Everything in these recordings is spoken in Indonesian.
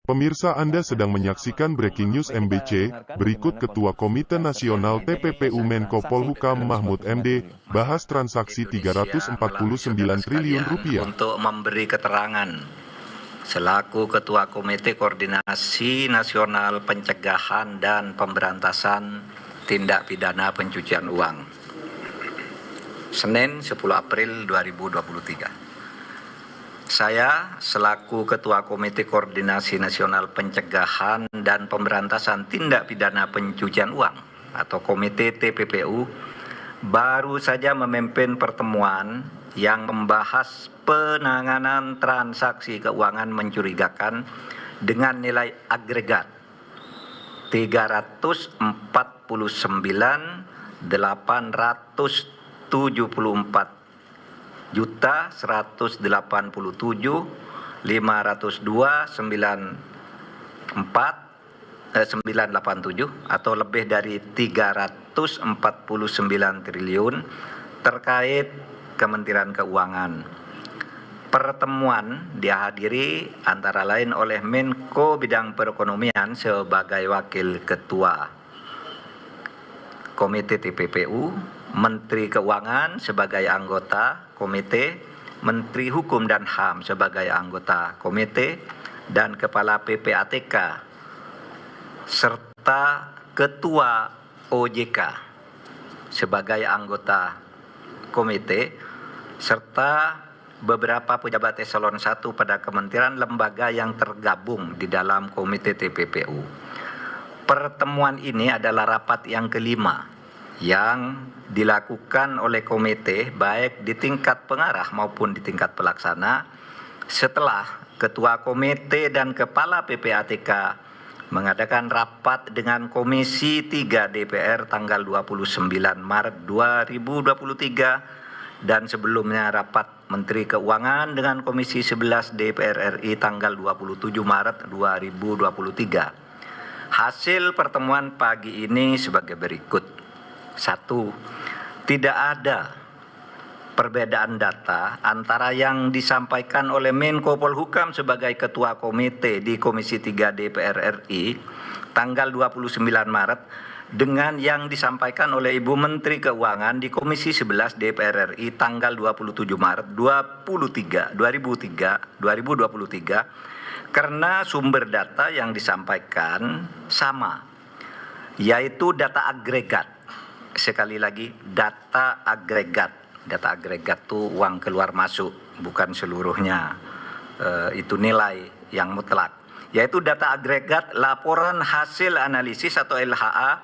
Pemirsa, Anda sedang menyaksikan Breaking News MBC, berikut Ketua Komite Nasional TPPU Menko Polhukam Mahfud MD, bahas transaksi 349 triliun rupiah. Untuk memberi keterangan, selaku Ketua Komite Koordinasi Nasional Pencegahan dan Pemberantasan Tindak Pidana Pencucian Uang. Senin 10 April 2023. Saya selaku Ketua Komite Koordinasi Nasional Pencegahan dan Pemberantasan Tindak Pidana Pencucian Uang atau Komite TPPU baru saja memimpin pertemuan yang membahas penanganan transaksi keuangan mencurigakan dengan nilai agregat 349.874 juta 187.502.987 atau lebih dari 349 triliun terkait Kementerian Keuangan. Pertemuan dihadiri antara lain oleh Menko Bidang Perekonomian sebagai Wakil Ketua Komite TPPU, Menteri Keuangan sebagai anggota komite, Menteri Hukum dan HAM sebagai anggota komite, dan Kepala PPATK, serta Ketua OJK sebagai anggota komite, serta beberapa pejabat eselon 1 pada kementerian lembaga yang tergabung di dalam komite TPPU. Pertemuan ini adalah rapat yang kelima yang dilakukan oleh komite baik di tingkat pengarah maupun di tingkat pelaksana setelah Ketua Komite dan Kepala PPATK mengadakan rapat dengan Komisi 3 DPR tanggal 29 Maret 2023 dan sebelumnya rapat Menteri Keuangan dengan Komisi 11 DPR RI tanggal 27 Maret 2023. Hasil pertemuan pagi ini sebagai berikut. 1. Tidak ada perbedaan data antara yang disampaikan oleh Menko Polhukam sebagai Ketua Komite di Komisi 3 DPR RI tanggal 29 Maret dengan yang disampaikan oleh Ibu Menteri Keuangan di Komisi 11 DPR RI tanggal 27 Maret 2023 karena sumber data yang disampaikan sama, yaitu data agregat. Sekali lagi, data agregat. Data agregat itu uang keluar masuk, bukan seluruhnya itu nilai yang mutlak. Yaitu data agregat laporan hasil analisis atau LHA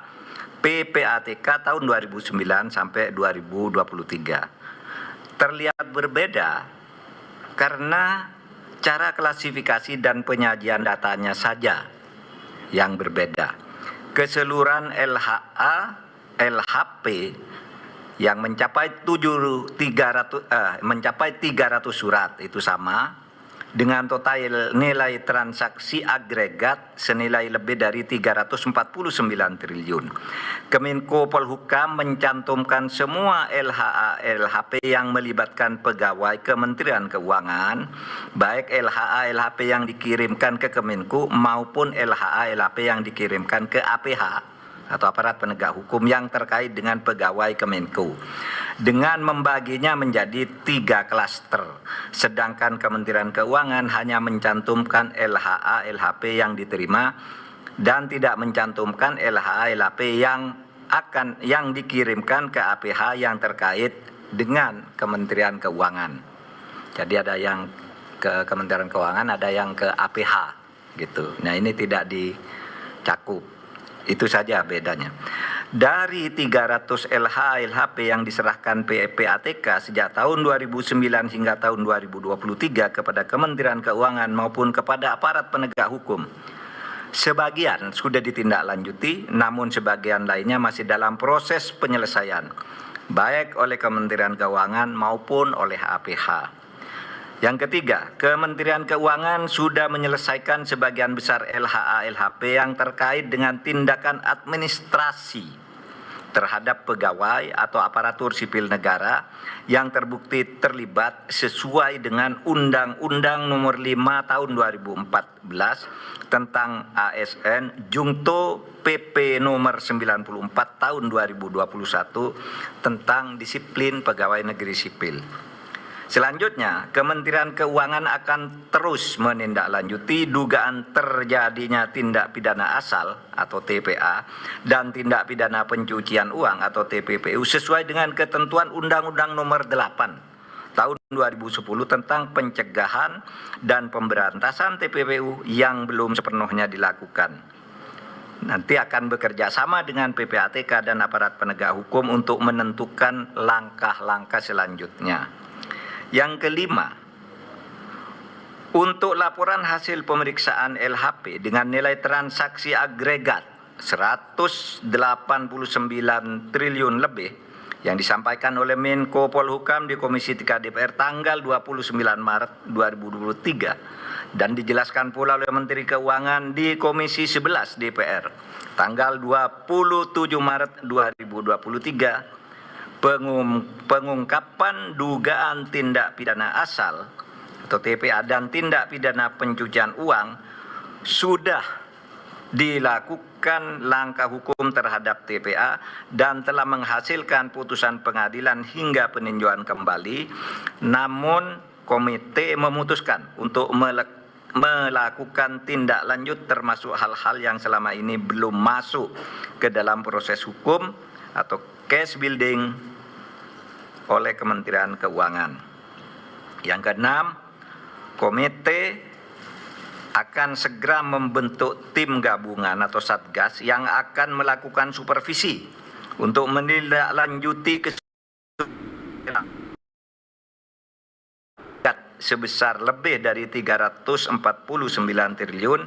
PPATK tahun 2009 sampai 2023. Terlihat berbeda karena cara klasifikasi dan penyajian datanya saja yang berbeda. Keseluruhan LHP yang mencapai 300 surat itu sama dengan total nilai transaksi agregat senilai lebih dari 349 triliun. Kemenko Polhukam mencantumkan semua LHA-LHP yang melibatkan pegawai Kementerian Keuangan, baik LHA-LHP yang dikirimkan ke Kemenko maupun LHA-LHP yang dikirimkan ke APH atau aparat penegak hukum yang terkait dengan pegawai Kemenko, dengan membaginya menjadi 3 klaster, sedangkan Kementerian Keuangan hanya mencantumkan LHA-LHP yang diterima dan tidak mencantumkan LHA-LHP yang dikirimkan ke APH yang terkait dengan Kementerian Keuangan. Jadi ada yang ke Kementerian Keuangan, ada yang ke APH gitu. Nah, ini tidak dicakup. Itu saja bedanya. Dari 300 LHA-LHP yang diserahkan PPATK sejak tahun 2009 hingga tahun 2023 kepada Kementerian Keuangan maupun kepada aparat penegak hukum, sebagian sudah ditindaklanjuti, namun sebagian lainnya masih dalam proses penyelesaian, baik oleh Kementerian Keuangan maupun oleh APH. Yang ketiga, Kementerian Keuangan sudah menyelesaikan sebagian besar LHA-LHP yang terkait dengan tindakan administrasi terhadap pegawai atau aparatur sipil negara yang terbukti terlibat sesuai dengan Undang-Undang Nomor 5 Tahun 2014 tentang ASN Jungto PP Nomor 94 Tahun 2021 tentang disiplin pegawai negeri sipil. Selanjutnya, Kementerian Keuangan akan terus menindaklanjuti dugaan terjadinya tindak pidana asal atau TPA dan tindak pidana pencucian uang atau TPPU sesuai dengan ketentuan Undang-Undang Nomor 8 Tahun 2010 tentang pencegahan dan pemberantasan TPPU yang belum sepenuhnya dilakukan. Nanti akan bekerja sama dengan PPATK dan aparat penegak hukum untuk menentukan langkah-langkah selanjutnya. Yang kelima, untuk laporan hasil pemeriksaan LHP dengan nilai transaksi agregat 189 triliun lebih yang disampaikan oleh Menko Polhukam di Komisi 3 DPR tanggal 29 Maret 2023 dan dijelaskan pula oleh Menteri Keuangan di Komisi 11 DPR tanggal 27 Maret 2023, pengungkapan dugaan tindak pidana asal atau TPA dan tindak pidana pencucian uang sudah dilakukan langkah hukum terhadap TPA dan telah menghasilkan putusan pengadilan hingga peninjauan kembali. Namun komite memutuskan untuk melakukan tindak lanjut termasuk hal-hal yang selama ini belum masuk ke dalam proses hukum atau case building oleh Kementerian Keuangan. Yang keenam, komite akan segera membentuk tim gabungan atau satgas yang akan melakukan supervisi untuk menindaklanjuti sebesar lebih dari 349 triliun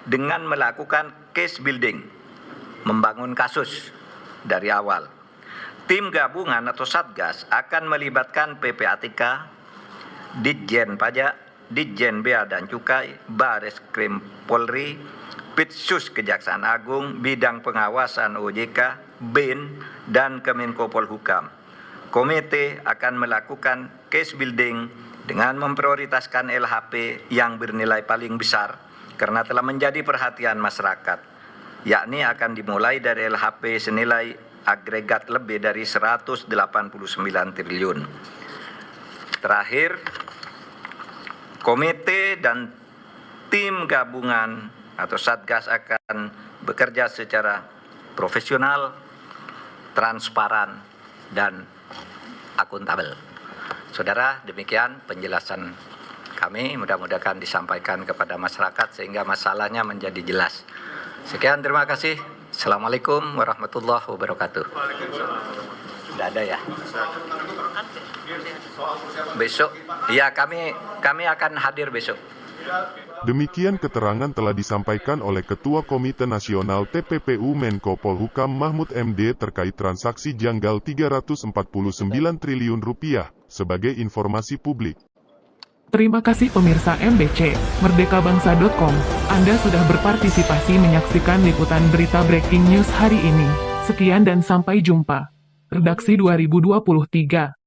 dengan melakukan case building, membangun kasus dari awal. Tim gabungan atau satgas akan melibatkan PPATK, Ditjen Pajak, Ditjen Bea dan Cukai, Bareskrim Polri, Pitsus Kejaksaan Agung, Bidang Pengawasan OJK, BIN, dan Kemenko Polhukam. Komite akan melakukan case building dengan memprioritaskan LHP yang bernilai paling besar karena telah menjadi perhatian masyarakat, yakni akan dimulai dari LHP senilai agregat lebih dari 189 triliun. Terakhir, komite dan tim gabungan atau satgas akan bekerja secara profesional, transparan, dan akuntabel. Saudara, demikian penjelasan kami, mudah-mudahan disampaikan kepada masyarakat sehingga masalahnya menjadi jelas. Sekian, terima kasih. Assalamualaikum warahmatullahi wabarakatuh. Tidak ada ya? Besok, ya kami akan hadir besok. Demikian keterangan telah disampaikan oleh Ketua Komite Nasional TPPU Menko Polhukam Mahmud MD terkait transaksi janggal 349 triliun rupiah sebagai informasi publik. Terima kasih pemirsa MBC, merdekabangsa.com. Anda sudah berpartisipasi menyaksikan liputan berita breaking news hari ini. Sekian dan sampai jumpa. Redaksi 2023.